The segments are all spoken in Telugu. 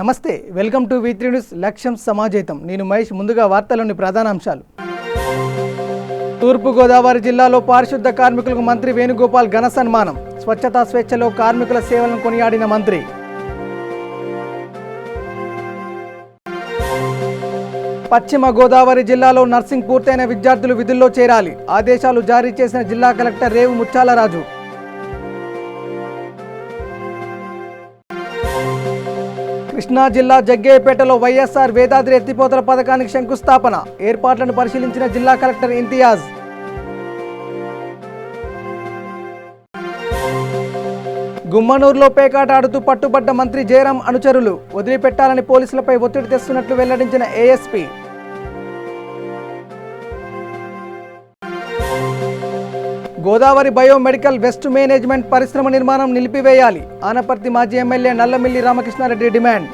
నమస్తే, వెల్కమ్ టు V3 న్యూస్. లక్ష్యం సమాజేతం. నేను మహేష్. ముందుగా వార్తల్లోని ప్రధానాంశాలు. తూర్పుగోదావరి జిల్లాలో పారిశుద్ధ కార్మికులకు మంత్రి వేణుగోపాల్ ఘన సన్మానం. స్వచ్ఛతా స్వేచ్ఛలో కార్మికుల సేవలను కొనియాడిన మంత్రి. పశ్చిమ గోదావరి జిల్లాలో నర్సింగ్ పూర్తయిన విద్యార్థులు విధుల్లో చేరాలి. ఆదేశాలు జారీ చేసిన జిల్లా కలెక్టర్ రేవు ముత్యాలరాజు. కృష్ణా జిల్లా జగ్గయ్యపేటలో వైఎస్ఆర్ వేదాద్రి ఎత్తిపోతల పథకానికి శంకుస్థాపన. ఏర్పాట్లను పరిశీలించిన జిల్లా కలెక్టర్ ఇంతియాజ్. గుమ్మనూరులో పేకాట ఆడుతూ పట్టుబడ్డ మంత్రి జయరాం అనుచరులు. వదిలిపెట్టాలని పోలీసులపై ఒత్తిడి తెస్తున్నట్లు వెల్లడించిన ASP. Godavari biomedical waste management పరిశ్రమ నిర్మాణం నిలిపివేయాలి. ఆనపర్తి మాజీ ఎమ్మెల్యే నల్లమిల్లి రామకృష్ణారెడ్డి డిమాండ్.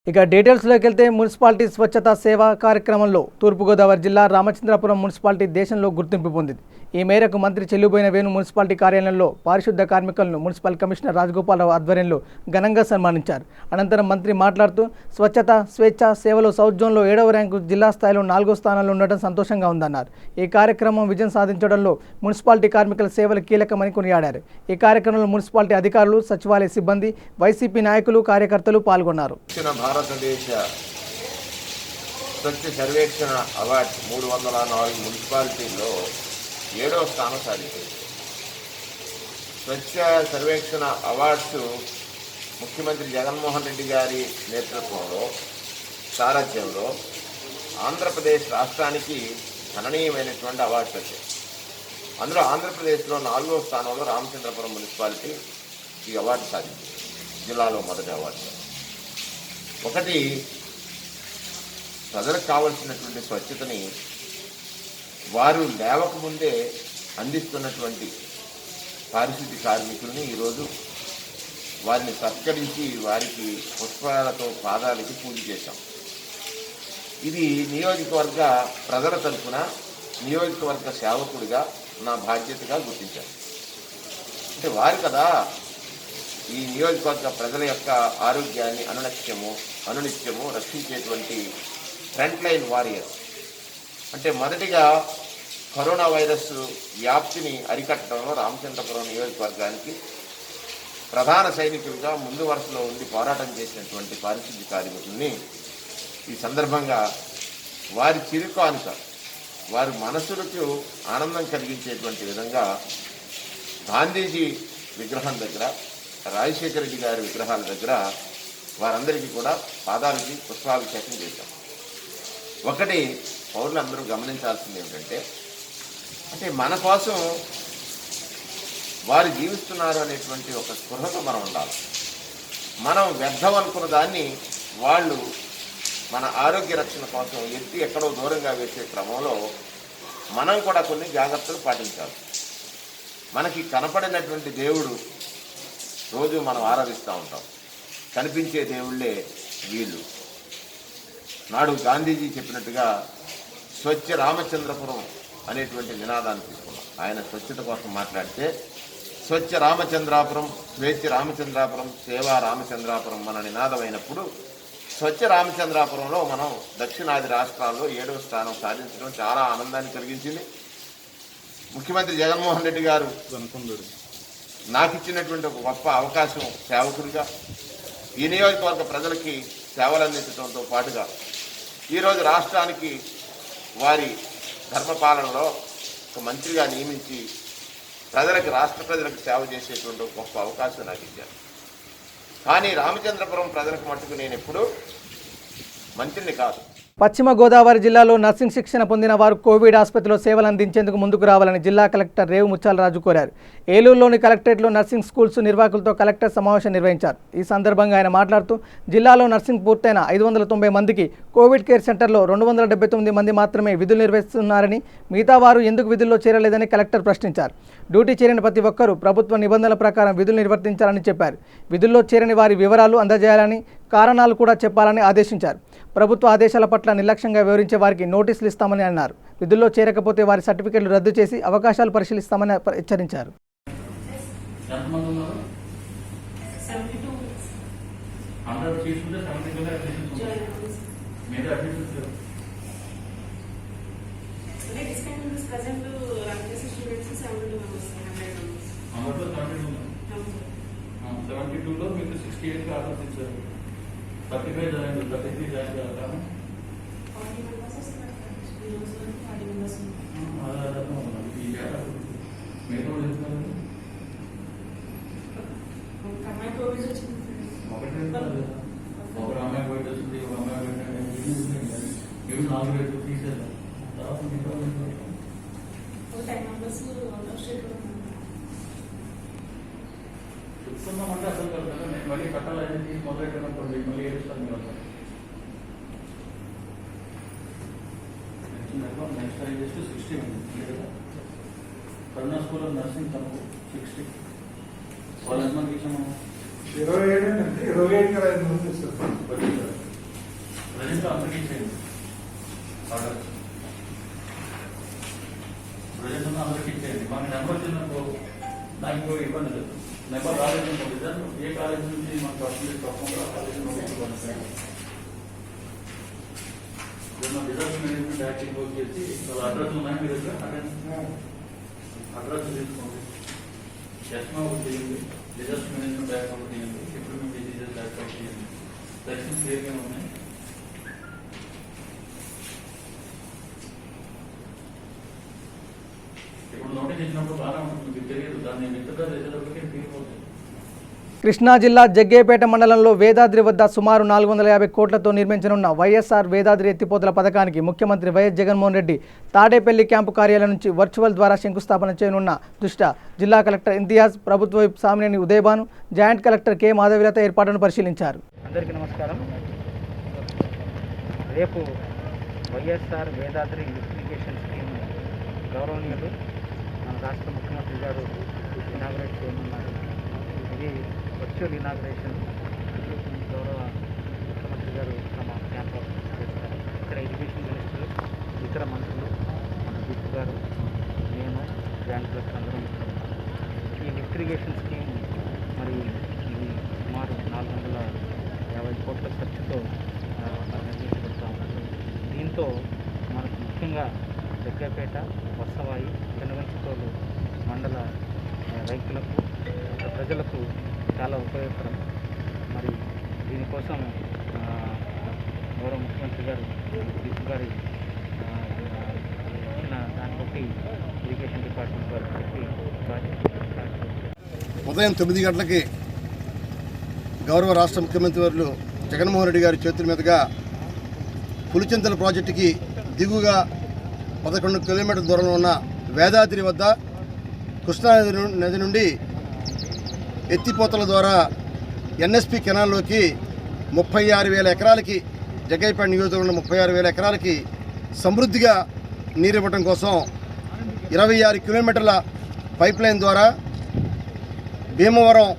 ఇక డీటెయిల్స్లోకి వెళ్తే మున్సిపాలిటీ స్వచ్ఛతా సేవా కార్యక్రమంలో తూర్పుగోదావరి జిల్లా రామచంద్రాపురం మున్సిపాలిటీ దేశంలో గుర్తింపు పొందింది. ఈ మేరకు మంత్రి చెల్లుబోయిన వేణు మున్సిపాలిటీ కార్యాలయంలో పారిశుద్ధ కార్మికులను మున్సిపల్ కమిషనర్ రాజగోపాలరావు ఆధ్వర్యంలో ఘనంగా సన్మానించారు. అనంతరం మంత్రి మాట్లాడుతూ స్వచ్ఛత స్వేచ్ఛ సేవలో సౌత్ జోన్లో 7వ ర్యాంకు, జిల్లా స్థాయిలో 4వ స్థానంలో ఉండటం సంతోషంగా ఉందన్నారు. ఈ కార్యక్రమం విజయం సాధించడంలో మున్సిపాలిటీ కార్మికుల సేవలు కీలకమని కొనియాడారు. ఈ కార్యక్రమంలో మున్సిపాలిటీ అధికారులు, సచివాలయ సిబ్బంది, వైసీపీ నాయకులు, కార్యకర్తలు పాల్గొన్నారు. భారతదేశ స్వచ్ఛ సర్వేక్షణ అవార్డు 304 మున్సిపాలిటీల్లో 7వ స్థానం సాధించింది. స్వచ్ఛ సర్వేక్షణ అవార్డ్స్ ముఖ్యమంత్రి జగన్మోహన్ రెడ్డి గారి నేతృత్వంలో, సారథ్యంలో ఆంధ్రప్రదేశ్ రాష్ట్రానికి గణనీయమైనటువంటి అవార్డ్స్ వచ్చాయి. అందులో ఆంధ్రప్రదేశ్లో 4వ స్థానంలో రామచంద్రపురం మున్సిపాలిటీ ఈ అవార్డు సాధించింది. జిల్లాలో మొదటి అవార్డు. ఒకటి, ప్రజలకు కావలసినటువంటి స్వచ్ఛతని వారు లేవకముందే అందిస్తున్నటువంటి పారిశుద్ధ్య కార్మికుల్ని ఈరోజు వారిని సత్కరించి వారికి పుష్పాలతో పాదాలకి పూజ చేశాం. ఇది నియోజకవర్గ ప్రజల తరఫున నియోజకవర్గ సేవకుడిగా నా బాధ్యతగా గుర్తించాను. అంటే వారు కదా ఈ నియోజకవర్గ ప్రజల యొక్క ఆరోగ్యాన్ని అనునిత్యము రక్షించేటువంటి ఫ్రంట్ లైన్ వారియర్. అంటే మొదటిగా కరోనా వైరస్ వ్యాప్తిని అరికట్టడంలో రామచంద్రపురం నియోజకవర్గానికి ప్రధాన సైనికులుగా ముందు వరుసలో ఉండి పోరాటం చేసినటువంటి పారిశుద్ధ్య కార్మికుల్ని ఈ సందర్భంగా వారి చిరుకానుక, వారి మనసులకు ఆనందం కలిగించేటువంటి విధంగా గాంధీజీ విగ్రహం దగ్గర, రాజశేఖర రెడ్డి గారి విగ్రహాల దగ్గర వారందరికీ కూడా పాదాలకి పుష్పాభిషేకం చేశాం. ఒకటి, పౌరులందరూ గమనించాల్సింది ఏమిటంటే, అంటే మన కోసం వారు జీవిస్తున్నారు అనేటువంటి ఒక స్పృహతో మనం ఉండాలి. మనం వ్యర్థం అనుకున్న దాన్ని వాళ్ళు మన ఆరోగ్య రక్షణ కోసం ఎక్కడో దూరంగా వేసే క్రమంలో మనం కూడా కొన్ని జాగ్రత్తలు పాటించాలి. మనకి కనపడినటువంటి దేవుడు రోజు మనం ఆరాధిస్తూ ఉంటాం. కనిపించే దేవుళ్ళే వీళ్ళు. నాడు గాంధీజీ చెప్పినట్టుగా స్వచ్ఛ రామచంద్రపురం అనేటువంటి నినాదాన్ని తీసుకున్నాం. ఆయన స్వచ్ఛత కోసం మాట్లాడితే స్వచ్ఛ రామచంద్రాపురం, స్వేచ్ఛ రామచంద్రాపురం, సేవా రామచంద్రాపురం మన నినాదం అయినప్పుడు స్వచ్ఛ రామచంద్రాపురంలో మనం దక్షిణాది రాష్ట్రాల్లో 7వ స్థానం సాధించడం చాలా ఆనందాన్ని కలిగించింది. ముఖ్యమంత్రి జగన్మోహన్ రెడ్డి గారు నాకు ఇచ్చినటువంటి ఒక గొప్ప అవకాశం సేవకుడిగా ఈ నియోజకవర్గ ప్రజలకి సేవలు అందించడంతో పాటుగా ఈరోజు రాష్ట్రానికి వారి ధర్మపాలనలో ఒక మంత్రిగా నియమించి రాష్ట్ర ప్రజలకు సేవ చేసేటువంటి ఒక గొప్ప అవకాశం నాకు ఇచ్చారు. కానీ రామచంద్రపురం ప్రజలకు మట్టుకు నేను ఎప్పుడూ మంత్రిని కాదు. పశ్చిమ గోదావరి జిల్లాలో నర్సింగ్ శిక్షణ పొందిన వారు కోవిడ్ ఆసుపత్రిలో సేవలు అందించేందుకు ముందుకు రావాలని జిల్లా కలెక్టర్ రేవు ముత్యాలరాజు కోరారు. ఏలూరులోని కలెక్టరేట్లో నర్సింగ్ స్కూల్స్ నిర్వాహకులతో కలెక్టర్ సమావేశం నిర్వహించారు. ఈ సందర్భంగా ఆయన మాట్లాడుతూ జిల్లాలో నర్సింగ్ పూర్తయిన 590 మందికి కోవిడ్ కేర్ సెంటర్లో 279 మంది మాత్రమే విధులు నిర్వహిస్తున్నారని, మిగతా వారు ఎందుకు విధుల్లో చేరలేదని కలెక్టర్ ప్రశ్నించారు. డ్యూటీ చేరిన ప్రతి ఒక్కరూ ప్రభుత్వ నిబంధనల ప్రకారం విధులు నిర్వర్తించాలని చెప్పారు. విధుల్లో చేరని వారి వివరాలు అందజేయాలని, కారణాలు కూడా చెప్పాలని ఆదేశించారు. ప్రభుత్వ ఆదేశాల పట్ల నిర్లక్ష్యంగా వివరించే వారికి నోటీసులు ఇస్తామని అన్నారు. విధుల్లో చేరకపోతే వారి సర్టిఫికెట్లు రద్దు చేసి అవకాశాలు పరిశీలిస్తామని హెచ్చరించారు. 72 weeks. 100 seats ఉంటే 72 అడ్మిషన్స్ Join hours. మీద అడ్మిషన్స్ లేవు. Like this kind of this present run చేసే students 72 members, 100 members. అందులో 72 ఉన్నాయి. అవును సార్. 72లో మీకు 68 ఆర్డర్స్ ఇచ్చారు. 35 జాయిన్ 33 జాయిన్ చేయాలి. 40 members వస్తున్నారు సార్. Students 40 members ఉన్నారు. ఈ డేటా మీరు కూడా చెప్తారు. ఒక అమ్మాయి కోవిడ్ వచ్చింది సార్. ఒక అమ్మాయి పోయి వచ్చింది, ఒక అమ్మాయి ఇవి 4 రేట్లు తీసేది. తర్వాత మీకు ఒక 10 members అవుట్ ఆఫ్ స్టేట్ కూడా ఉన్నారు. చెప్తున్నామంటే అసలు కదా నేను మళ్ళీ కట్టాలని తీసి మొదలెట్టినప్పుడు మళ్ళీ ఏడుస్తాను మీరు అసలు. నెక్స్ట్ టైం చేస్తే 60 ఉంది కదా. కరుణా స్కూల్ ఆఫ్ నర్సింగ్ తనకు 60. వాళ్ళు ఎంతమందికి ఇచ్చాము? 27 అంటే 27 కదా 5 మంది ఇస్తారు. ప్రజెంట్ అందరికీ ఇచ్చేయండి ఆర్డర్. ప్రజెంట్ ఉన్న అందరికీ ఇచ్చేయండి. మాకు నెంబర్ వచ్చిందనుకో నాకు ఇంకో ఇబ్బంది లేదు. నెంబర్ రాలేదనుకోండి సార్, ఏ కాలేజ్ నుంచి మనకు పర్సెంటేజ్ తప్పకుండా ఆ కాలేజీ నోటీస్ పంపిస్తాను. డిజాస్టర్ మేనేజ్మెంట్ యాక్టింగ్ వర్క్ చేసి వాళ్ళ అడ్రస్ ఉన్నాయి మీ దగ్గర. అడ్రస్ తీసుకోండి, ఎస్మా ఒకటి చేయండి, డిజాస్టర్ మేనేజ్మెంట్ యాక్ట్ ఒకటి చేయండి, ఇంప్లిమెంట్ డిసీజెస్ యాక్ట్ ఒకటి చేయండి. సెక్షన్స్ క్లియర్గా ఉన్నాయి. ఇప్పుడు నోటీస్ ఇచ్చినప్పుడు బాగా ఉంటుంది, మీకు తెలియదు. దాన్ని విత్డ్రా చేసేటప్పటికి తీరిపోతుంది. కృష్ణా జిల్లా జగ్గేపేట మండలంలో వేదాద్రి వద్ద సుమారు 450 కోట్లతో నిర్మించనున్న వైఎస్ఆర్ వేదాద్రి ఎత్తిపోతల పథకానికి ముఖ్యమంత్రి వైఎస్ జగన్మోహన్ రెడ్డి తాడేపల్లి క్యాంపు కార్యాలయం నుంచి వర్చువల్ ద్వారా శంకుస్థాపన చేయనున్న దృష్ట్యా జిల్లా కలెక్టర్ ఇంతియాజ్, ప్రభుత్వ వైపు Samineni Udayabhanu, joint collector K Madhavi Latha ఏర్పాట్లను పరిశీలించారు. అందరికీ నమస్కారం. రేపు వైఎస్ఆర్ వేదాద్రి లిఫ్టిగేషన్ స్కీమ్ గౌరవనీయులు మన రాష్ట్ర ముఖ్యమంత్రి గారు ఇనాగరేట్ చేయనున్నారు. ఇది వర్చువల్ ఇనాగరేషన్. గౌరవ ముఖ్యమంత్రి గారు తమ క్యాంప్ చేస్తారు. ఇక్కడ ఇరిగేషన్ మినిస్టర్, ఇతర మంత్రులు, మన డిప్యూటీ గారు, నేను, జాయింట్ కలెక్టర్ అందరం ఉంటాం. ఈ లిఫ్టిగేషన్ స్కీమ్ మరి ఇది సుమారు 450 కోట్ల ఖర్చుతో నిర్మించబడతా ఉంది. దీంతో మనకు ముఖ్యంగా జగ్గపేట, వసవాయి, పెనుగంచుకోలు మండల రైతులకు, ప్రజలకు చాలా ఉపయోగకరం. మరి దీనికోసం గౌరవ ముఖ్యమంత్రి గారు డిప్యూటీ గారి ఇచ్చిన దాన్ని బట్టి ఇరిగేషన్ డిపార్ట్మెంట్ వారికి చెప్పి ఉదయం 9 గంటలకి గౌరవ రాష్ట్ర ముఖ్యమంత్రి వర్యులు జగన్మోహన్ రెడ్డి గారి చేతుల మీదుగా పులిచింతల ప్రాజెక్టుకి దిగువగా 11 కిలోమీటర్ల దూరంలో ఉన్న వేదాద్రి వద్ద కృష్ణా నది నుండి ఎత్తిపోతల ద్వారా ఎన్ఎస్పి కెనాల్లోకి 36,000 ఎకరాలకి, జగ్గైపేట నియోజకవర్గంలో 36,000 ఎకరాలకి సమృద్ధిగా నీరు ఇవ్వడం కోసం 26 కిలోమీటర్ల పైప్ లైన్ ద్వారా భీమవరం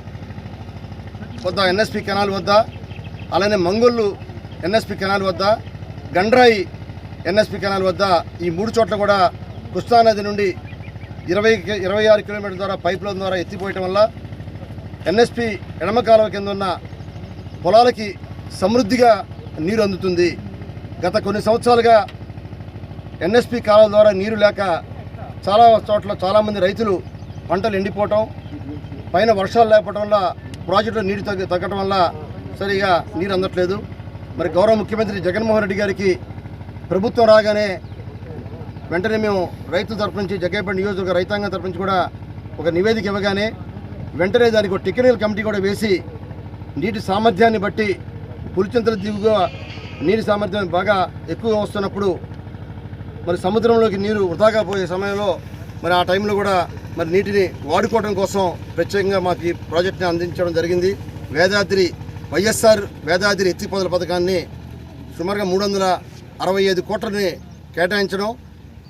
వద్ద ఎన్ఎస్పి కెనాల్ వద్ద, అలానే మంగొల్లు ఎన్ఎస్పి కెనాల్ వద్ద, గండ్రాయి ఎన్ఎస్పి కెనాల్ వద్ద ఈ 3 చోట్ల కూడా కృష్ణానది నుండి 26 కిలోమీటర్ల ద్వారా పైప్ లైన్ ద్వారా ఎత్తిపోయటం వల్ల ఎన్ఎస్పి ఎడమ కాలువ కింద ఉన్న పొలాలకి సమృద్ధిగా నీరు అందుతుంది. గత కొన్ని సంవత్సరాలుగా ఎన్ఎస్పి కాలువ ద్వారా నీరు లేక చాలా చోట్ల చాలామంది రైతులు పంటలు ఎండిపోవటం, పైన వర్షాలు లేకపోవడం వల్ల ప్రాజెక్టులో నీరు తగ్గడం వల్ల సరిగా నీరు అందట్లేదు. మరి గౌరవ ముఖ్యమంత్రి జగన్మోహన్ రెడ్డి గారికి ప్రభుత్వం రాగానే వెంటనే మేము రైతుల తరపు నుంచి, జగ్గైపేట నియోజకవర్గ రైతాంగం తరపు నుంచి కూడా ఒక నివేదిక ఇవ్వగానే వెంటనే దానికి ఒక టెక్నికల్ కమిటీ కూడా వేసి నీటి సామర్థ్యాన్ని బట్టి పులిచింతల దిగుగా నీటి సామర్థ్యం బాగా ఎక్కువగా వస్తున్నప్పుడు మరి సముద్రంలోకి నీరు వృధాగా పోయే సమయంలో మరి ఆ టైంలో కూడా మరి నీటిని వాడుకోవడం కోసం ప్రత్యేకంగా మాకు ఈ ప్రాజెక్ట్ని అందించడం జరిగింది. వైఎస్ఆర్ వేదాద్రి ఎత్తిపోతల పథకాన్ని సుమారుగా 365 కోట్లని కేటాయించడం,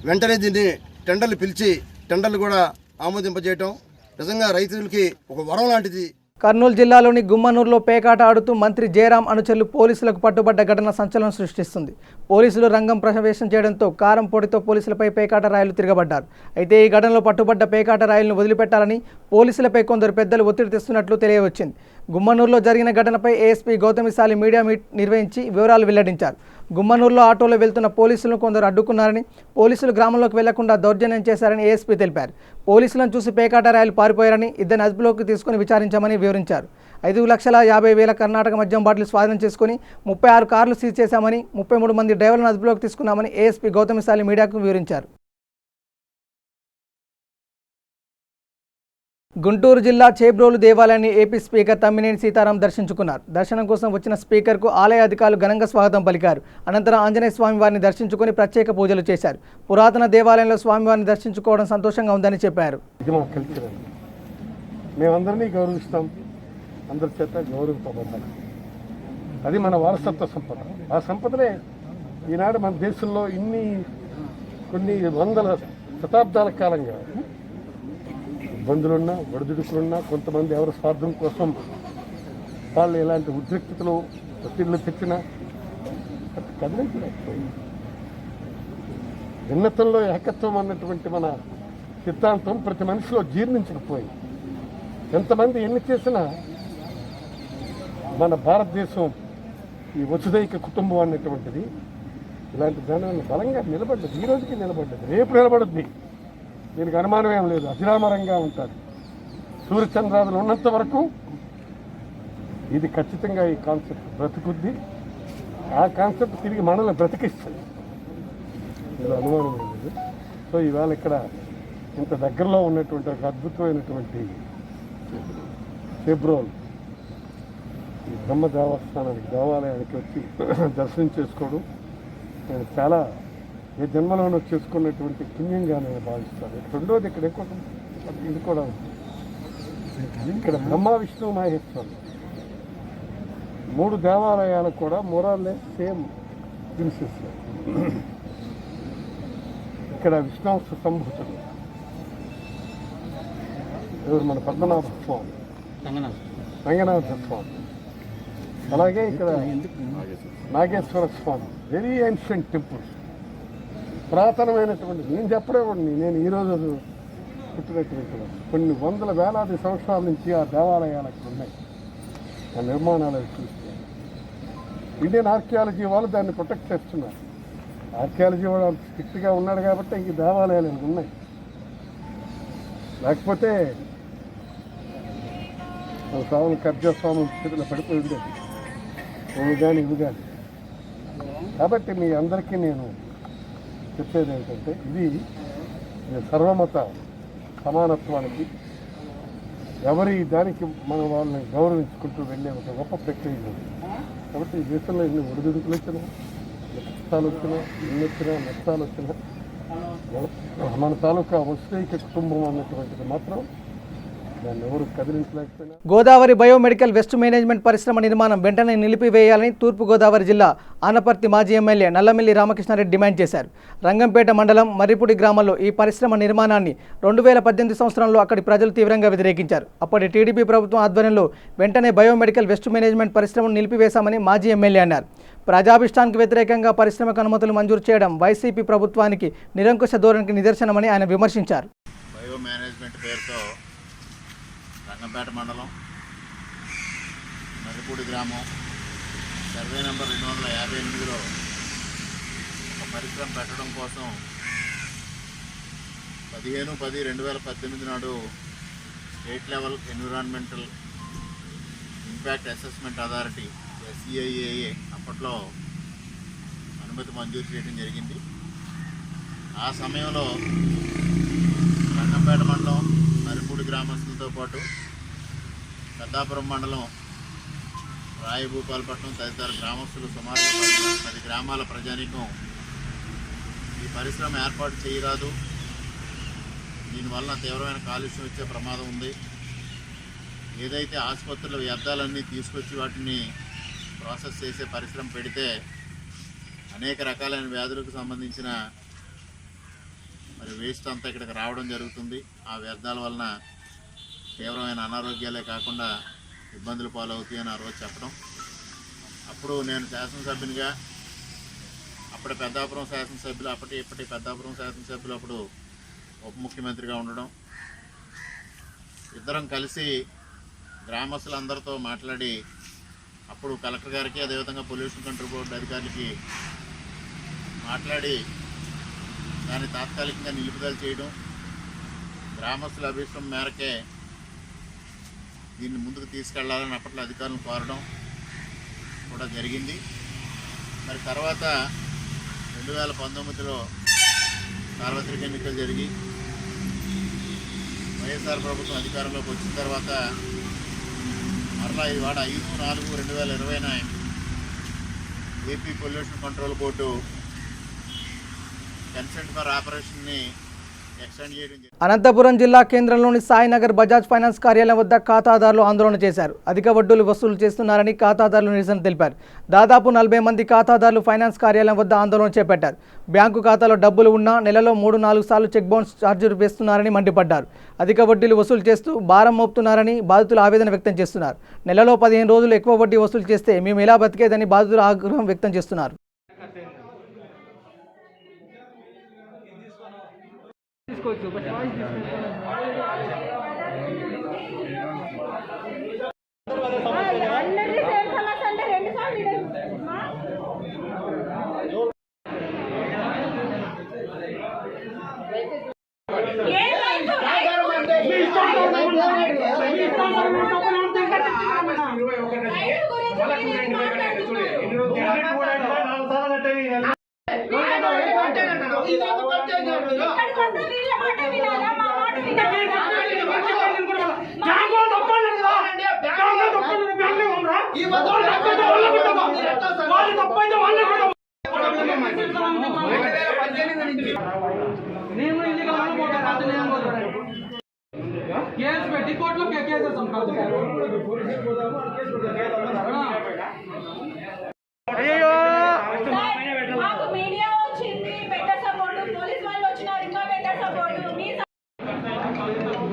వెంటనే దీన్ని టెండర్లు పిలిచి టెండర్లు కూడా ఆమోదింపజేయటం నిజంగా రైతులకి ఒక వరం లాంటిది. కర్నూలు జిల్లాలోని గుమ్మనూరులో పేకాట ఆడుతూ మంత్రి జయరాం అనుచరులు పోలీసులకు పట్టుబడ్డ ఘటన సంచలనం సృష్టిస్తుంది. పోలీసులు రంగం ప్రవేశం చేయడంతో కారం పొడితో పోలీసులపై పేకాట రాయలు తిరగబడ్డారు. అయితే ఈ ఘటనలో పట్టుబడ్డ పేకాట రాయలను వదిలిపెట్టాలని పోలీసులపై కొందరు పెద్దలు ఒత్తిడి తెస్తున్నట్లు తెలియవచ్చింది. గుమ్మనూరులో జరిగిన ఘటనపై ఏఎస్పీ గౌతమిశాలి మీడియా మీట్ నిర్వహించి వివరాలు వెల్లడించారు. గుమ్మనూరులో ఆటోలో వెళ్తున్న పోలీసులను కొందరు అడ్డుకున్నారని, పోలీసులు గ్రామంలోకి వెళ్లకుండా దౌర్జన్యం చేశారని ఏఎస్పీ తెలిపారు. పోలీసులను చూసి పేకాట రాయలు పారిపోయారని, ఇద్దరిని అదుపులోకి తీసుకుని విచారించామని వివరించారు. 5,50,000 కర్ణాటక మద్యం బాటిల్ స్వాధీనం చేసుకుని 36 కార్లు సీజ్ చేశామని, 33 మంది డ్రైవర్లను అదుపులోకి తీసుకున్నామని ఏఎస్పీ గౌతమిశాలి మీడియాకు వివరించారు. గుంటూరు జిల్లా చేబ్రోలు దేవాలయాన్ని ఏపీ స్పీకర్ తమ్మినేని సీతారాం దర్శించుకున్నారు. దర్శనం కోసం వచ్చిన స్పీకర్కు ఆలయ అధికారులు ఘనంగా స్వాగతం పలికారు. అనంతరం ఆంజనేయ స్వామి వారిని దర్శించుకుని ప్రత్యేక పూజలు చేశారు. పురాతన దేవాలయంలో స్వామివారిని దర్శించుకోవడం సంతోషంగా ఉందని చెప్పారు. ఇది మా కల్చర్ అండి. మేమందరినీ గౌరవిస్తాం, అందరి చేత గౌరవింపబడ్డాం. అది మన వారసత్వ సంపద. ఆ సంపదనే ఈనాడు మన దేశంలో కొన్ని వందల శతాబ్దాల కాలంగా ఇబ్బందులున్నా, ఒడిదుడుకులున్నా, కొంతమంది ఎవరి స్వార్థం కోసం వాళ్ళు ఇలాంటి ఉద్రిక్తతలు ఒత్తిళ్లు తెచ్చినా కదిలించలేకపోయింది. భిన్నత్వంలో ఏకత్వం అన్నటువంటి మన సిద్ధాంతం ప్రతి మనిషిలో జీర్ణించకపోయింది. ఎంతమంది ఎన్ని చేసినా మన భారతదేశం ఈ వసుదైక కుటుంబం అన్నటువంటిది ఇలాంటి దాని బలంగా నిలబడ్డది. ఈ రోజుకి నిలబడ్డది, రేపు నిలబడుద్ది. దీనికి అనుమానం ఏం లేదు. అజరామరంగా ఉంటుంది. సూర్యచంద్రాదులు ఉన్నంత వరకు ఇది ఖచ్చితంగా ఈ కాన్సెప్ట్ బ్రతుకుద్ది. ఆ కాన్సెప్ట్ తిరిగి మనల్ని బ్రతికిస్తుంది. ఇందులో అనుమానం ఏం లేదు. సో ఈవేళ ఇక్కడ ఇంత దగ్గరలో ఉన్నటువంటి ఒక అద్భుతమైనటువంటి చేబ్రోల్ ఈ బ్రహ్మ దేవస్థానానికి, దేవాలయానికి వచ్చి దర్శనం చేసుకోవడం నేను చాలా ఏ జన్మలోనూ చేసుకున్నటువంటి పుణ్యంగా నేను భావిస్తాను. రెండోది ఇక్కడ ఇది కూడా ఉంది. ఇక్కడ బ్రహ్మ, విష్ణు, మహేశ్వరులు 3 దేవాలయాలు కూడా మొరాలే సేమ్ ప్రిన్సెస్. ఇక్కడ విష్ణువంశ సంభూతుడు ఎవరు? మన పద్మనాభ స్వామి, రంగనాథ స్వామి. అలాగే ఇక్కడ Nageswara Swami. Very ancient temples, పురాతనమైనటువంటి. నేను చెప్పడేవాడిని, నేను ఈరోజు పుట్టినటువంటి కొన్ని వందల వేలాది సంవత్సరాల నుంచి ఆ దేవాలయాలకు ఉన్నాయి. ఆ నిర్మాణాలు చూస్తే ఇండియన్ ఆర్కియాలజీ వాళ్ళు దాన్ని ప్రొటెక్ట్ చేస్తున్నారు. ఆర్కియాలజీ వాడు అంత స్ట్రిక్ట్గా ఉన్నాడు కాబట్టి ఇంక దేవాలయాలు ఉన్నాయి. లేకపోతే స్వామి కబ్జా స్వామి స్థితిలో పడిపోయి ఉండేది. ఇవి కానీ ఇవి కానీ. కాబట్టి మీ అందరికీ నేను చెప్పేది ఏంటంటే ఇది సర్వమత సమానత్వానికి, ఎవరి దానికి మనం వాళ్ళని గౌరవించుకుంటూ వెళ్ళే ఒక గొప్ప ప్రక్రియ ఉంది. కాబట్టి ఈ దేశంలో ఎన్ని ఒడిదుడుకులు వచ్చినా, కష్టాలు వచ్చినా, ఎన్ని వచ్చినా, నష్టాలు వచ్చినా మన తాలూకా వసుదైక కుటుంబం అన్నటువంటిది మాత్రం దాన్ని ఎవరు కదిలించలేకపోయినా. గోదావరి బయోమెడికల్ వెస్ట్ మేనేజ్మెంట్ పరిశ్రమ నిర్మాణం వెంటనే నిలిపివేయాలని తూర్పుగోదావరి జిల్లా ఆనపర్తి మాజీ ఎమ్మెల్యే నల్లమిల్లి రామకృష్ణారెడ్డి డిమాండ్ చేశారు. రంగంపేట మండలం మర్రిపూడి గ్రామంలో ఈ పరిశ్రమ నిర్మాణాన్ని 2018 సంవత్సరంలో అక్కడి ప్రజలు తీవ్రంగా వ్యతిరేకించారు. అప్పటి టీడీపీ ప్రభుత్వం ఆధ్వర్యంలో వెంటనే బయోమెడికల్ వెస్ట్ మేనేజ్మెంట్ పరిశ్రమను నిలిపివేశామని మాజీ ఎమ్మెల్యే అన్నారు. ప్రజాభిష్టానికి వ్యతిరేకంగా పరిశ్రమకు అనుమతులు మంజూరు చేయడం వైసీపీ ప్రభుత్వానికి నిరంకుశ ధోరణికి నిదర్శనమని ఆయన విమర్శించారు. బయో మేనేజ్మెంట్ పేరుతో రంగంపేట మండలం మర్రిపూడి గ్రామం సర్వే నెంబర్ 258లో ఒక పరిశ్రమ పెట్టడం కోసం 15/10/2018 నాడు state level environmental impact assessment authority SEIAA అప్పట్లో అనుమతి మంజూరు చేయడం జరిగింది. ఆ సమయంలో రంగంపేట మండలం మర్రిపూడి గ్రామస్తులతో పాటు పెద్దాపురం మండలం రాయభూపాలపట్నం తదితర గ్రామస్తులు సుమారుగా 10 గ్రామాల ప్రజానీకం ఈ పరిశ్రమ ఏర్పాటు చేయరాదు, దీనివల్ల తీవ్రమైన కాలుష్యం వచ్చే ప్రమాదం ఉంది, ఏదైతే ఆసుపత్రుల వ్యర్థాలన్నీ తీసుకొచ్చి వాటిని ప్రాసెస్ చేసే పరిశ్రమ పెడితే అనేక రకాలైన వ్యాధులకు సంబంధించిన వేస్ట్ అంతా ఇక్కడికి రావడం జరుగుతుంది. ఆ వ్యర్థాల వలన తీవ్రమైన అనారోగ్యాలే కాకుండా ఇబ్బందులు పాలవుతాయి అని ఆ రోజు చెప్పడం. అప్పుడు నేను శాసనసభ్యునిగా, అప్పటి పెద్దాపురం శాసనసభ్యులు, ఇప్పటి పెద్దాపురం శాసనసభ్యులు అప్పుడు ఉప ముఖ్యమంత్రిగా ఉండడం, ఇద్దరం కలిసి గ్రామస్తులందరితో మాట్లాడి అప్పుడు కలెక్టర్ గారికి అదేవిధంగా పొల్యూషన్ కంట్రోల్ బోర్డు అధికారులకి మాట్లాడి దాన్ని తాత్కాలికంగా నిలుపుదల చేయడం, గ్రామస్తుల అభిష్టం మేరకే దీన్ని ముందుకు తీసుకెళ్లాలని అప్పట్లో అధికారులను కోరడం కూడా జరిగింది. మరి తర్వాత 2019లో సార్వత్రిక ఎన్నికలు జరిగి వైఎస్ఆర్ ప్రభుత్వం అధికారంలోకి వచ్చిన తర్వాత మరలా ఇవాడ 5/4/2020 AP pollution control board consent for ఆపరేషన్ని ఎక్స్టెండ్ చేయడం జరిగింది. అనంతపురం జిల్లా కేంద్రంలోని సాయినగర్ బజాజ్ ఫైనాన్స్ కార్యాలయం వద్ద ఖాతాదారులు ఆందోళన చేశారు. అధిక వడ్డీలు వసూలు చేస్తున్నారని ఖాతాదారులు నిరసన తెలిపారు. దాదాపు 40 మంది ఖాతాదారులు ఫైనాన్స్ కార్యాలయం వద్ద ఆందోళన చేపట్టారు. బ్యాంకు ఖాతాలో డబ్బులు ఉన్నా నెలలో 3-4 సార్లు చెక్ బౌన్స్ ఛార్జీలు వేస్తున్నారని మండిపడ్డారు. అధిక వడ్డీలు వసూలు చేస్తూ భారం మోపుతున్నారని బాధితులు ఆవేదన వ్యక్తం చేస్తున్నారు. నెలలో 15 రోజులు ఎక్కువ వడ్డీ వసూలు చేస్తే మేము ఎలా బతికేదని బాధితులు ఆగ్రహం వ్యక్తం చేస్తున్నారు.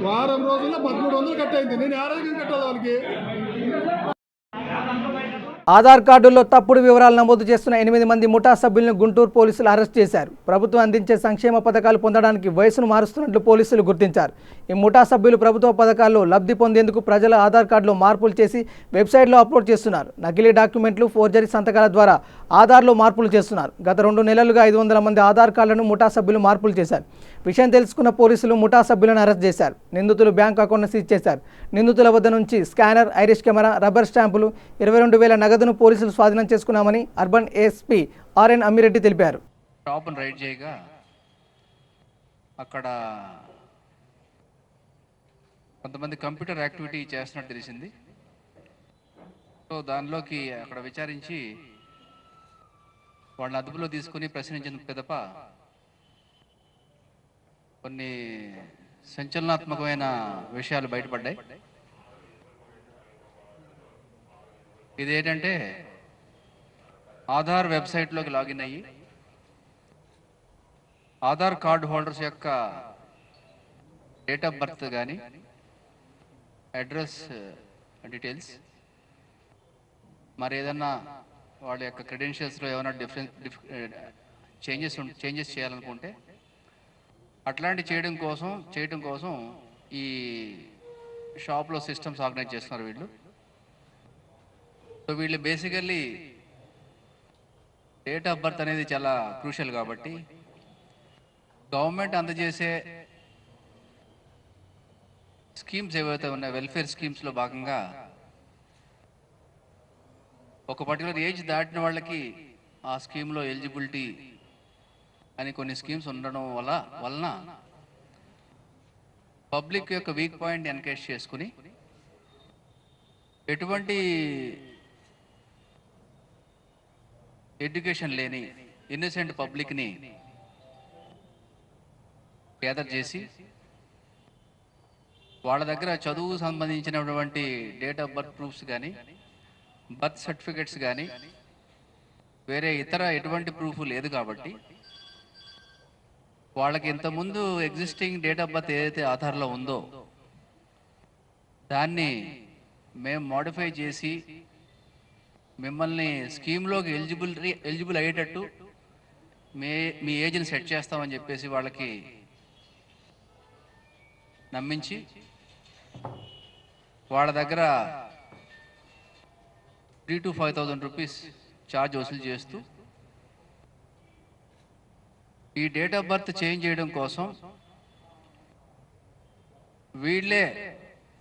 వారం రోజుల్లో 1300 కట్టయింది. నేను ఆరోగ్యం కట్టాలి వాళ్ళకి. ఆధార్ కార్డుల్లో తప్పుడు వివరాలు నమోదు చేస్తున్న 8 మంది ముఠా సభ్యులను గుంటూరు పోలీసులు అరెస్ట్ చేశారు. ప్రభుత్వం అందించే సంక్షేమ పథకాలు పొందడానికి వయసును మారుస్తున్నట్లు పోలీసులు గుర్తించారు. ఈ ముఠా సభ్యులు ప్రభుత్వ పథకాల్లో లబ్ధి పొందేందుకు ప్రజల ఆధార్ కార్డులో మార్పులు చేసి వెబ్సైట్లో అప్లోడ్ చేస్తున్నారు. నకిలీ డాక్యుమెంట్లు, ఫోర్జరీ సంతకాల ద్వారా ఆధార్లో మార్పులు చేస్తున్నారు. గత 2 నెలలుగా 500 మంది ఆధార్ కార్డులను ముఠా సభ్యులు మార్పులు చేశారు. విషయం తెలుసుకున్న పోలీసులు ముఠా సభ్యులను అరెస్ట్ చేశారు. నిందితులు బ్యాంక్ అకౌంట్ను సీజ్ చేశారు. నిందితుల వద్ద నుంచి స్కానర్, ఐరిష్ కెమెరా, రబ్బర్ స్టాంపులు, 22,000 నగదును పోలీసులు స్వాధీనం చేసుకున్నామని అర్బన్ ఏఎస్పీ ఆర్ఎన్ అమ్మిరెడ్డి తెలిపారు. షాపును రైడ్ చేయగా అక్కడ కొంతమంది కంప్యూటర్ యాక్టివిటీ చేస్తున్నట్టు తెలిసింది. సో దానిలోకి అక్కడ విచారించి వాళ్ళని అదుపులో తీసుకుని ప్రశ్నించిన పిదప కొన్ని సంచలనాత్మకమైన విషయాలు బయటపడ్డాయి. ఇదేంటంటే ఆధార్ వెబ్సైట్లోకి లాగిన్ అయ్యి ఆధార్ కార్డు హోల్డర్స్ యొక్క డేట్ ఆఫ్ బర్త్ కానీ, అడ్రస్ డీటెయిల్స్, మరి ఏదన్నా వాళ్ళ యొక్క క్రెడెన్షియల్స్లో ఏమైనా చేంజెస్ చేయాలనుకుంటే అట్లాంటి చేయడం కోసం ఈ షాప్లో సిస్టమ్స్ ఆర్గనైజ్ చేస్తున్నారు వీళ్ళు. సో వీళ్ళు బేసికల్లీ డేట్ ఆఫ్ బర్త్ అనేది చాలా క్రూషియల్ కాబట్టి గవర్నమెంట్ అందజేసే స్కీమ్స్ ఏవైతే ఉన్నాయో వెల్ఫేర్ స్కీమ్స్లో భాగంగా ఒక పర్టికులర్ ఏజ్ దాటిన వాళ్ళకి ఆ స్కీమ్లో ఎలిజిబిలిటీ అని కొన్ని స్కీమ్స్ ఉండడం వలన పబ్లిక్ యొక్క వీక్ పాయింట్ ఎన్కేజ్ చేసుకుని ఎటువంటి ఎడ్యుకేషన్ లేని ఇన్నోసెంట్ పబ్లిక్ని గ్యాదర్ చేసి వాళ్ళ దగ్గర చదువు సంబంధించినటువంటి డేట్ ఆఫ్ బర్త్ ప్రూఫ్స్ కానీ, బర్త్ సర్టిఫికెట్స్ కానీ, వేరే ఇతర ఎటువంటి ప్రూఫ్ లేదు కాబట్టి వాళ్ళకి ఇంతకుముందు ఎగ్జిస్టింగ్ డేట్ ఆఫ్ బర్త్ ఏదైతే ఆధార్లో ఉందో దాన్ని మేము మోడిఫై చేసి మిమ్మల్ని స్కీమ్లోకి ఎలిజిబుల్ అయ్యేటట్టు మీ ఏజ్ని సెట్ చేస్తామని చెప్పేసి వాళ్ళకి నమ్మించి వాళ్ళ దగ్గర 3,000 to 5,000 రూపీస్ ఛార్జ్ వసూలు చేస్తూ ఈ డేట్ ఆఫ్ బర్త్ చేంజ్ చేయడం కోసం వీళ్ళే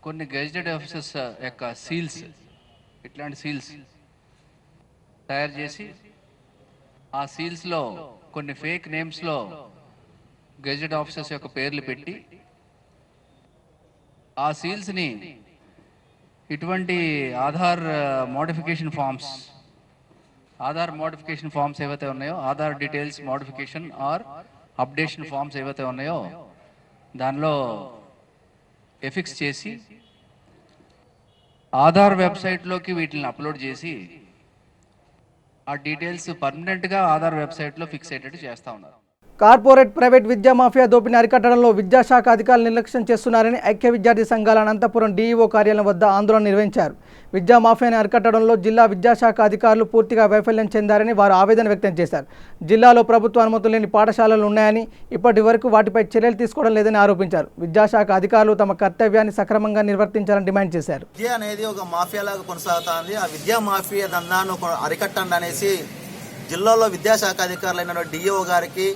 కొన్ని గెజిటెడ్ ఆఫీసర్స్ యొక్క సీల్స్, ఇట్లాంటి సీల్స్ తయారు చేసి ఆ సీల్స్లో కొన్ని ఫేక్ నేమ్స్లో గెజిటెడ్ ఆఫీసర్స్ యొక్క పేర్లు పెట్టి ఆ సీల్స్ని ఇటువంటి ఆధార్ మోడిఫికేషన్ ఫామ్స్ ఏవైతే ఉన్నాయో, Aadhaar details modification or updation forms ఏవైతే ఉన్నాయో దానిలో ఎఫిక్స్ చేసి ఆధార్ వెబ్సైట్లోకి వీటిని అప్లోడ్ చేసి ఆ డీటెయిల్స్ పర్మనెంట్గా ఆధార్ వెబ్సైట్లో ఫిక్స్ అయ్యేటట్టు చేస్తూ ఉన్నారు. కార్పొరేట్ ప్రైవేట్ విద్యా మాఫియా దోపిడీని అరికట్టడంలో విద్యాశాఖ అధికారులు నిర్లక్ష్యం చేస్తున్నారని ఐక్య విద్యార్థి సంఘాల అనంతపురం డీఈఓ కార్యాలయం వద్ద ఆందోళన నిర్వహించారు. విద్యా మాఫియాని అరికట్టడంలో జిల్లా విద్యాశాఖ అధికారులు పూర్తిగా వైఫల్యం చెందారని వారు ఆవేదన వ్యక్తం చేశారు. జిల్లాలో ప్రభుత్వ అనుమతులు లేని పాఠశాలలు ఉన్నాయని, ఇప్పటి వరకు వాటిపై చర్యలు తీసుకోవడం లేదని ఆరోపించారు. విద్యాశాఖ అధికారులు తమ కర్తవ్యాన్ని సక్రమంగా నిర్వర్తించాలని డిమాండ్ చేశారు. విద్య అనేది ఒక మాఫియాలాగా కొనసాగుతోంది. ఆ విద్యా మాఫియా దందాను అరికట్టండి అనేసి జిల్లాలో విద్యాశాఖ అధికారులైన డిఈఓ గారికి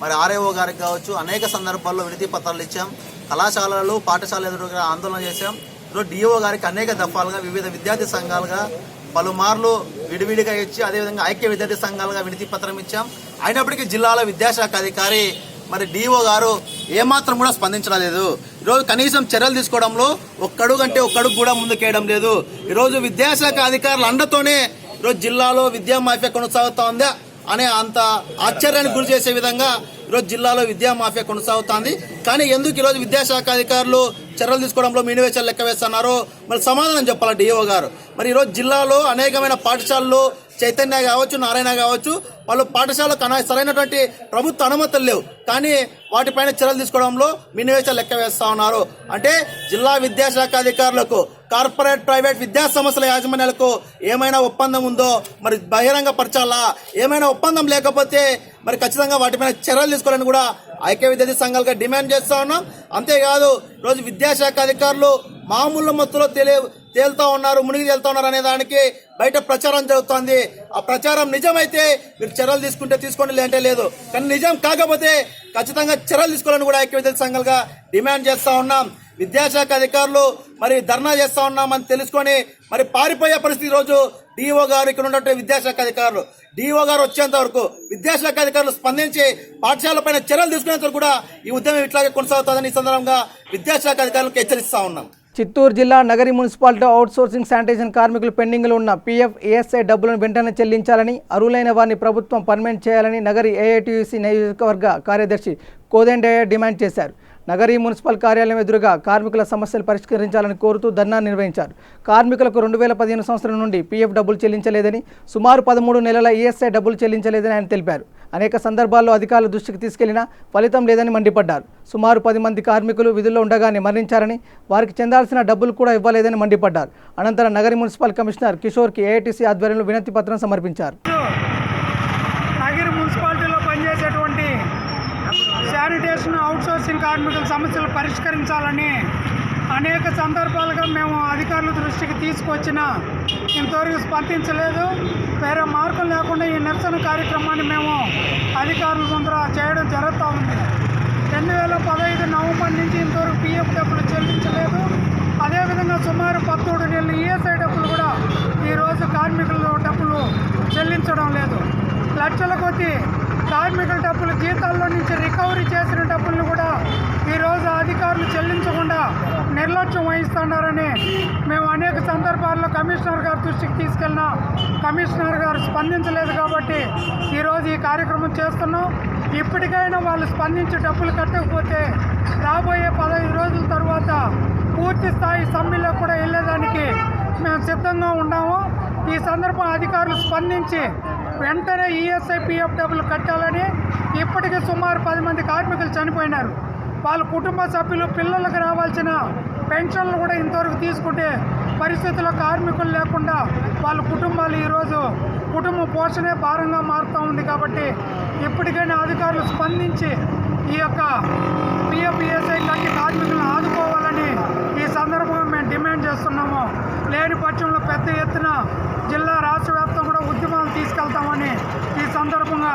మరి ఆర్ఏఓ గారికి కావచ్చు అనేక సందర్భాల్లో వినతి పత్రాలు ఇచ్చాం. కళాశాలలు పాఠశాల ఎదురుగా ఆందోళన చేశాం. ఈరోజు డిఈఓ గారికి అనేక దఫాలుగా వివిధ విద్యార్థి సంఘాలుగా పలుమార్లు విడివిడిగా ఇచ్చి అదేవిధంగా ఐక్య విద్యార్థి సంఘాలుగా వినతి పత్రం ఇచ్చాం. అయినప్పటికీ జిల్లాలో విద్యాశాఖ అధికారి మరి డిఈఓ గారు ఏమాత్రం కూడా స్పందించడం లేదు. ఈరోజు కనీసం చర్యలు తీసుకోవడంలో ఒక్కడుగు కూడా ముందుకేయడం లేదు. ఈరోజు విద్యాశాఖ అధికారుల అండతోనే ఈరోజు జిల్లాలో విద్యా మాఫియా కొనసాగుతా ఉందా అనే అంత ఆశ్చర్యానికి గురి చేసే విధంగా ఈరోజు జిల్లాలో విద్యా మాఫియా కొనసాగుతోంది. కానీ ఎందుకు ఈరోజు విద్యాశాఖ అధికారులు చర్యలు తీసుకోవడంలో మినివేషాలు లెక్క వేస్తున్నారు? మరి సమాధానం చెప్పాలి డిఓ గారు. మరి ఈరోజు జిల్లాలో అనేకమైన పాఠశాలలు చైతన్య కావచ్చు, నారాయణ కావచ్చు, వాళ్ళు పాఠశాలకు సరైనటువంటి ప్రభుత్వ అనుమతులు లేవు. కానీ వాటిపైన చర్యలు తీసుకోవడంలో మినివేషాలు లెక్క వేస్తా ఉన్నారు. అంటే జిల్లా విద్యాశాఖ అధికారులకు కార్పొరేట్ ప్రైవేట్ విద్యా సంస్థల యాజమాన్యాలకు ఏమైనా ఒప్పందం ఉందో మరి బహిరంగ పరచాలా? ఏమైనా ఒప్పందం లేకపోతే మరి ఖచ్చితంగా వాటిపైన చర్యలు తీసుకోవాలని కూడా ఐక్య విద్యార్థి సంఘాలుగా డిమాండ్ చేస్తా ఉన్నాం. అంతేకాదు ఈరోజు విద్యాశాఖ అధికారులు మామూలు మత్తులో తేలుతా ఉన్నారు, మునిగి తేలుతా ఉన్నారు అనే దానికి బయట ప్రచారం జరుగుతోంది. ఆ ప్రచారం నిజమైతే మీరు చర్యలు తీసుకుంటే తీసుకోండి, లేదంటే లేదు. కానీ నిజం కాకపోతే ఖచ్చితంగా చర్యలు తీసుకోవాలని కూడా ఐక్య విద్యార్థి సంఘాలుగా డిమాండ్ చేస్తా ఉన్నాం. విద్యాశాఖ అధికారులు మరి ధర్నా చేస్తా ఉన్నామని తెలుసుకొని మరి పారిపోయే పరిస్థితి రోజు డిఓ గారు ఇక్కడ ఉన్నటువంటి విద్యాశాఖ అధికారులు డిఓ గారు వచ్చేంత వరకు విద్యాశాఖ అధికారులు స్పందించి పాఠశాల పైన చర్యలు తీసుకునేంత వరకు కూడా ఈ ఉద్యమం ఇట్లాగే కొనసాగుతుందని ఈ సందర్భంగా విద్యాశాఖ అధికారులకు హెచ్చరిస్తా ఉన్నాం. చిత్తూరు జిల్లా నగరి మున్సిపాలిటీ అవుట్సోర్సింగ్ శానిటేషన్ కార్మికులు పెండింగ్లో ఉన్న పీఎఫ్ ఏఎస్ఐ డబ్బులను వెంటనే చెల్లించాలని, అర్హులైన వారిని ప్రభుత్వం పర్మనెంట్ చేయాలని నగరి ఏఐటీయూసీ నియోజకవర్గ కార్యదర్శి కోదండయ్య డిమాండ్ చేశారు. నగరి మున్సిపల్ కార్యాలయం ఎదురుగా కార్మికుల సమస్యలు పరిష్కరించాలని కోరుతూ ధర్నా నిర్వహించారు. కార్మికులకు 2015 సంవత్సరం నుండి పీఎఫ్ డబ్బులు చెల్లించలేదని, సుమారు 13 నెలల ఈఎస్ఐ డబ్బులు చెల్లించలేదని ఆయన తెలిపారు. అనేక సందర్భాల్లో అధికారుల దృష్టికి తీసుకెళ్లినా ఫలితం లేదని మండిపడ్డారు. సుమారు 10 మంది కార్మికులు విధుల్లో ఉండగానే మరణించారని, వారికి చెందాల్సిన డబ్బులు కూడా ఇవ్వలేదని మండిపడ్డారు. అనంతరం నగరి మున్సిపల్ కమిషనర్ కిషోర్కి ఏఐటీసీ ఆధ్వర్యంలో వినతి పత్రం సమర్పించారు. నగరి మున్సిపాలిటీలో పనిచేసేటువంటి శానిటేషన్ అవుట్సోర్సింగ్ కార్మికుల సమస్యలు పరిష్కరించాలని అనేక సందర్భాలుగా మేము అధికారుల దృష్టికి తీసుకొచ్చినా ఇంతవరకు స్పందించలేదు. వేరే మార్గం లేకుండా ఈ నిరసన కార్యక్రమాన్ని మేము అధికారుల ముందర చేయడం జరుగుతూ ఉంది. 2015 నవంబర్ నుంచి ఇంతవరకు పీఎఫ్ డబ్బులు చెల్లించలేదు. అదేవిధంగా సుమారు 13 నెలల ఈఎస్ఐ డబ్బులు కూడా ఈరోజు కార్మికుల డబ్బులు చెల్లించడం లేదు. లక్షల కొద్దీ కార్మికుల డబ్బులు జీతాల్లో నుంచి రికవరీ చేసిన డబ్బులను కూడా ఈరోజు అధికారులు చెల్లించకుండా నిర్లక్ష్యం వహిస్తున్నారని మేము అనేక సందర్భాల్లో కమిషనర్ గారి దృష్టికి తీసుకెళ్ళినా కమిషనర్ గారు స్పందించలేదు. కాబట్టి ఈరోజు ఈ కార్యక్రమం చేస్తున్నాం. ఇప్పటికైనా వాళ్ళు స్పందించి డబ్బులు కట్టకపోతే రాబోయే 15 రోజుల తర్వాత పూర్తి స్థాయి సమ్మెలో కూడా వెళ్ళేదానికి మేము సిద్ధంగా ఉన్నాము. ఈ సందర్భం అధికారులు స్పందించి వెంటనే ఈఎస్ఐ పీఎఫ్ డబ్బులు కట్టాలని. ఇప్పటికే సుమారు 10 మంది కార్మికులు చనిపోయినారు. వాళ్ళ కుటుంబ సభ్యులు పిల్లలకు రావాల్సిన పెన్షన్లు కూడా ఇంతవరకు తీసుకుంటే పరిస్థితుల్లో కార్మికులు లేకుండా వాళ్ళ కుటుంబాలు ఈరోజు కుటుంబ పోషణే భారంగా మారుతూ ఉంది. కాబట్టి ఇప్పటికైనా అధికారులు స్పందించి ఈ యొక్క పిఎఫ్ఈఎస్ఐ కట్టి కార్మికులను ఆదుకోవాలని ఈ సందర్భంగా మేము డిమాండ్ చేస్తున్నాము. లేని పక్షంలో పెద్ద ఎత్తున జిల్లా రాష్ట్ర వ్యాప్తంగా కూడా ఉద్యమాలు తీసుకెళ్తామని ఈ సందర్భంగా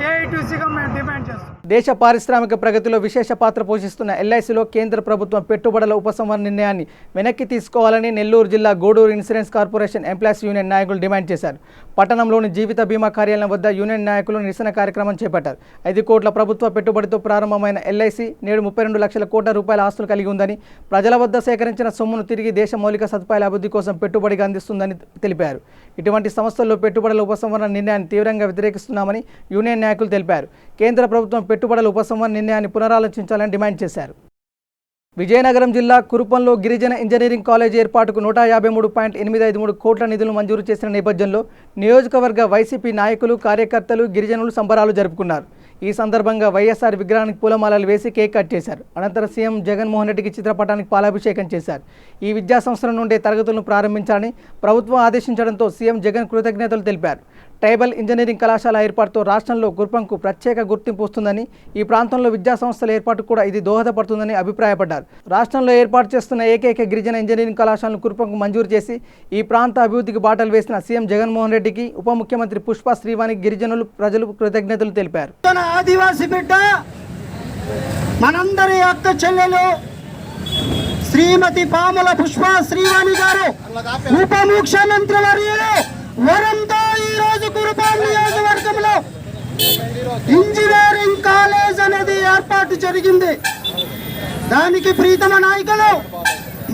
ఏఐటీసీగా మేము డిమాండ్ చేస్తాం. దేశ పారిశ్రామిక ప్రగతిలో విశేష పాత్ర పోషిస్తున్న ఎల్ఐసిలో కేంద్ర ప్రభుత్వం పెట్టుబడుల ఉపసంహరణ నిర్ణయాన్ని వెనక్కి తీసుకోవాలని నెల్లూరు జిల్లా Gudur insurance corporation employees union నాయకులు డిమాండ్ చేశారు. పట్టణంలోని జీవిత బీమా కార్యాలయం వద్ద యూనియన్ నాయకులు నిరసన కార్యక్రమం చేపట్టారు. 5 కోట్ల ప్రభుత్వ పెట్టుబడితో ప్రారంభమైన ఎల్ఐసి నేడు 32 లక్షల కోట్ల రూపాయల ఆస్తులు కలిగి ఉందని, ప్రజల వద్ద సేకరించిన సొమ్మును తిరిగి దేశ మౌలిక సదుపాయాల అభివృద్ధి కోసం పెట్టుబడిగా అందిస్తుందని తెలిపారు. ఇటువంటి సంస్థల్లో పెట్టుబడుల ఉపసంహరణ నిర్ణయాన్ని తీవ్రంగా వ్యతిరేకిస్తున్నామని యూనియన్ నాయకులు తెలిపారు. కేంద్ర ప్రభుత్వం పెట్టుబడుల ఉపసంహరణ నిర్ణయాన్ని పునరాలోచించాలని డిమాండ్ చేశారు. విజయనగరం జిల్లా కురుపంలో గిరిజన ఇంజనీరింగ్ కాలేజ్ ఏర్పాటుకు 153.853 కోట్ల నిధులు మంజూరు చేసిన నేపథ్యంలో నియోజకవర్గ వైసీపీ నాయకులు, కార్యకర్తలు, గిరిజనులు సంబరాలు జరుపుకున్నారు. ఈ సందర్భంగా వైఎస్ఆర్ విగ్రహానికి పూలమాలలు వేసి కేక్ కట్ చేశారు. అనంతరం సీఎం జగన్మోహన్ రెడ్డికి చిత్రపటానికి పాలాభిషేకం చేశారు. ఈ విద్యా సంస్థల నుండే తరగతులను ప్రారంభించాలని ప్రభుత్వం ఆదేశించడంతో సీఎం జగన్ కృతజ్ఞతలు తెలిపారు. ట్రైబల్ ఇంజనీరింగ్ కళాశాల ఏర్పాటుతో రాష్ట్రంలో కురుపంకు ప్రత్యేక గుర్తింపు వస్తుందని, ఈ ప్రాంతంలో విద్యా సంస్థల ఏర్పాటు కూడా ఇది దోహదపడుతుందని అభిప్రాయపడ్డారు. రాష్ట్రంలో ఏర్పాటు చేస్తున్న ఏకైక గిరిజన ఇంజనీరింగ్ కళాశాలను కురుపంకు మంజూరు చేసి ఈ ప్రాంత అభివృద్ధికి బాటలు వేసిన సీఎం జగన్మోహన్ రెడ్డికి, ఉప ముఖ్యమంత్రి పుష్ప శ్రీవాణికి గిరిజనులు, ప్రజలు కృతజ్ఞతలు తెలిపారు. ఆదివాసి బిడ్డ మనందరి అక్క చెల్లెలు శ్రీమతి పాముల పుష్ప శ్రీవాణి గారు, ఉప ముఖ్యమంత్రి వర్యులు వరంతో ఈ రోజు కురుపాం నియోజకవర్గంలో ఇంజనీరింగ్ కాలేజ్ అనేది ఏర్పాటు జరిగింది. దానికి ప్రీతమ నాయకులు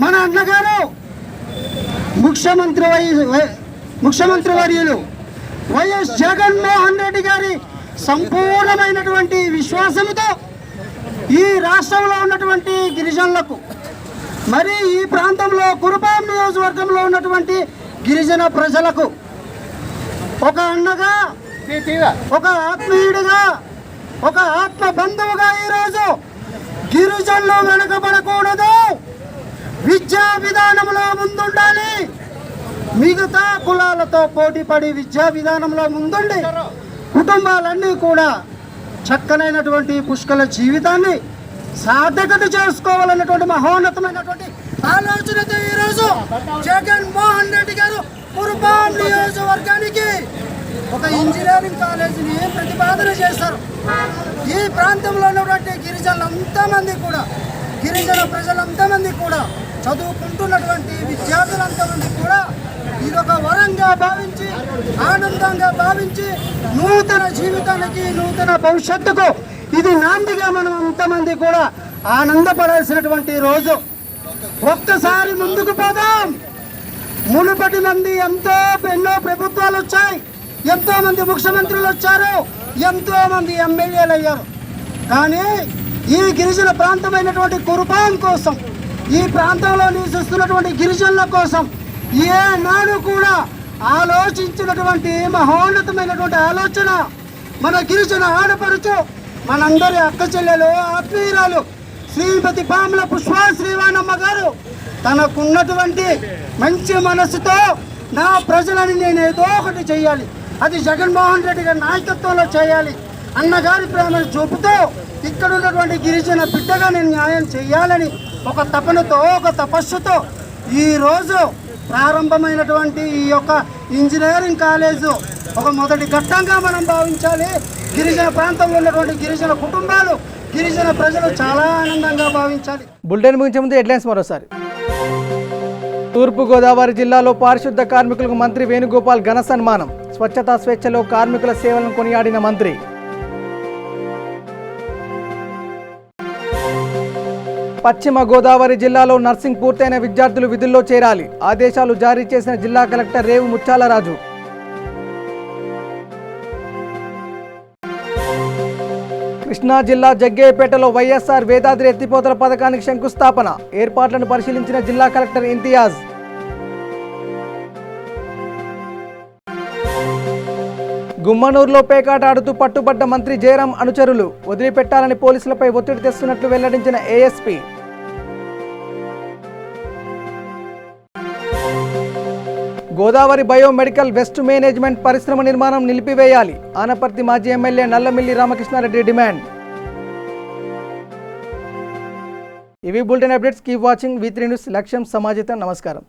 మన అన్నగారు ముఖ్యమంత్రి వర్యులు వైఎస్ జగన్మోహన్ రెడ్డి గారి సంపూర్ణమైనటువంటి విశ్వాసంతో ఈ రాష్ట్రంలో ఉన్నటువంటి గిరిజనులకు, మరి ఈ ప్రాంతంలో కురుపాం నియోజకవర్గంలో ఉన్నటువంటి గిరిజన ప్రజలకు ఒక అన్నగా, ఒక ఆత్మీయుడిగా, ఒక ఆత్మ బంధువుగా ఈరోజు గిరిజనులు వెనకబడకూడదు, విద్యా విధానంలో ముందుండాలి, మిగతా కులాలతో పోటీపడి విద్యా విధానంలో ముందుండి కుటుంబాలన్నీ కూడా చక్కనైనటువంటి పుష్కల జీవితాన్ని సార్థకత చేసుకోవాలన్నటువంటి మహోన్నతమైనటువంటి ఆలోచనతో ఈరోజు జగన్మోహన్ రెడ్డి గారు కురుపాం నియోజకవర్గానికి ఒక ఇంజనీరింగ్ కాలేజీని ప్రతిపాదన చేశారు. ఈ ప్రాంతంలో ఉన్నటువంటి గిరిజనులంతమంది కూడా, గిరిజన ప్రజలంతమంది కూడా, చదువుకుంటున్నటువంటి విద్యార్థులంతమంది కూడా ఇదొక వరంగా భావించి, ఆనందంగా భావించి, నూతన జీవితానికి, నూతన భవిష్యత్తుకు ఇది నాందిగా మనం అంతమంది కూడా ఆనందపడాల్సినటువంటి రోజు. ఒక్కసారి ముందుకు పోదాం. మునుపటి మంది ఎన్నో ప్రభుత్వాలు వచ్చాయి, ఎంతో మంది ముఖ్యమంత్రులు వచ్చారు, ఎంతో మంది ఎమ్మెల్యేలు అయ్యారు. కానీ ఈ గిరిజన ప్రాంతమైనటువంటి కురుపాం కోసం, ఈ ప్రాంతంలో నివసిస్తున్నటువంటి గిరిజనుల కోసం ఏనాడు కూడా ఆలోచించినటువంటి మహోన్నతమైనటువంటి ఆలోచన మన గిరిజన ఆడపడుచు, మనందరి అక్క చెల్లెలు, ఆత్మీయురాలు శ్రీమతి పాముల పుష్ప శ్రీవాణమ్మ గారు తనకున్నటువంటి మంచి మనసుతో నా ప్రజలని నేను ఏదో ఒకటి చేయాలి, అది జగన్మోహన్ రెడ్డి గారి నాయకత్వంలో చేయాలి అన్నగారి ప్రేమను చూపుతూ ఇక్కడ ఉన్నటువంటి గిరిజన బిడ్డగా నేను న్యాయం చేయాలని ఒక తపనతో, ఒక తపస్సుతో ఈరోజు ప్రారంభమైనటువంటి ఈ యొక్క ఇంజనీరింగ్ కాలేజు ఒక మొదటి ఘట్టంగా మనం భావించాలి. గిరిజన ప్రాంతంలో ఉన్నటువంటి గిరిజన కుటుంబాలు, గిరిజన ప్రజలు చాలా ఆనందంగా భావించాలి. బులెటిన్ ముగించే ముందు హెడ్లైన్స్ మరోసారి. తూర్పుగోదావరి జిల్లాలో పారిశుద్ధ కార్మికులకు మంత్రి వేణుగోపాల్ ఘన సన్మానం. స్వచ్ఛతా స్వేచ్ఛలో కార్మికుల సేవలను కొనియాడిన మంత్రి. పశ్చిమ గోదావరి జిల్లాలో నర్సింగ్ పూర్తయిన విద్యార్థులు విధుల్లో చేరాలి. ఆదేశాలు జారీ చేసిన జిల్లా కలెక్టర్ రేవు ముత్యాలరాజు. కృష్ణా జిల్లా జగ్గయ్యపేటలో వైఎస్ఆర్ వేదాద్రి ఎత్తిపోతల పథకానికి శంకుస్థాపన. ఏర్పాట్లను పరిశీలించిన జిల్లా కలెక్టర్ ఇంతియాజ్. గుమ్మనూరులో పేకాట ఆడుతూ పట్టుబడ్డ మంత్రి జయరాం అనుచరులు. వదిలిపెట్టాలని పోలీసులపై ఒత్తిడి తెస్తున్నట్లు వెల్లడించిన ASP. Godavari biomedical west management పరిశ్రమ నిర్మాణం నిలిపివేయాలి. ఆనపర్తి మాజీ ఎమ్మెల్యే నల్లమిల్లి రామకృష్ణారెడ్డి డిమాండ్. ఇవి bulletin updates. Keep watching V3 news. లక్ష్యం సమాజితం. నమస్కారం.